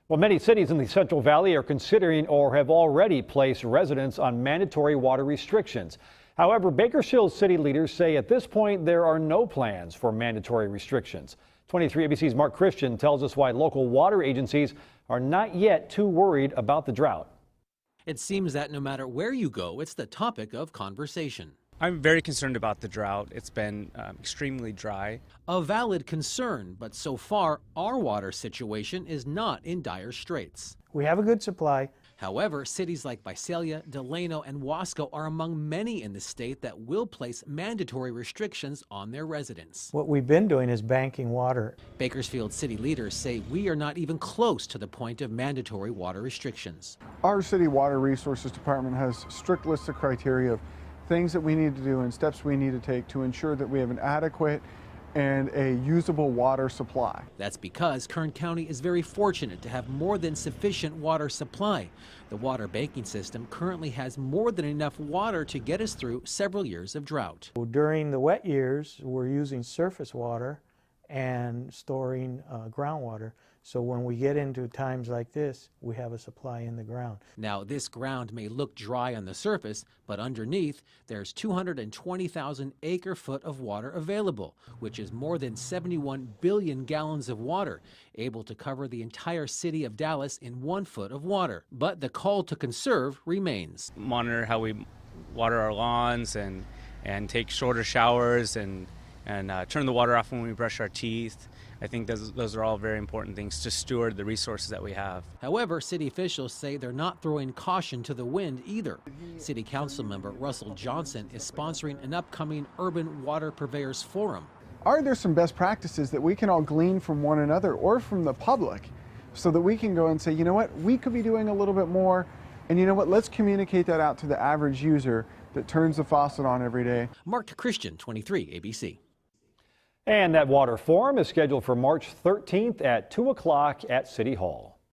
Well, many cities in the Central Valley are considering or have already placed residents on mandatory water restrictions. However, Bakersfield city leaders say at this point there are no plans for mandatory restrictions. 23 ABC's Mark Christian tells us why local water agencies are not yet too worried about the drought. It seems that no matter where you go, it's the topic of conversation. I'm very concerned about the drought. It's been extremely dry. A valid concern, but so far our water situation is not in dire straits. We have a good supply. However, cities like Visalia, Delano, and Wasco are among many in the state that will place mandatory restrictions on their residents. What we've been doing is banking water. Bakersfield city leaders say we are not even close to the point of mandatory water restrictions. Our city water resources department has strict lists of criteria of things that we need to do and steps we need to take to ensure that we have an adequate and a usable water supply. That's because Kern County is very fortunate to have more than sufficient water supply. The water banking system currently has more than enough water to get us through several years of drought. During the wet years, we're using surface water and storing groundwater. So when we get into times like this, we have a supply in the ground. Now, this ground may look dry on the surface, but underneath, there's 220,000 acre-foot of water available, which is more than 71 billion gallons of water, able to cover the entire city of Dallas in 1 foot of water. But the call to conserve remains. Monitor how we water our lawns and take shorter showers and turn the water off when we brush our teeth. I think those are all very important things to steward the resources that we have. However, city officials say they're not throwing caution to the wind either. City Council member Russell Johnson is sponsoring an upcoming Urban Water Purveyors Forum. Are there some best practices that we can all glean from one another or from the public so that we can go and say, you know what, we could be doing a little bit more, and you know what, let's communicate that out to the average user that turns the faucet on every day. Mark Christian, 23 ABC. And that water forum is scheduled for March 13th at 2 o'clock at City Hall.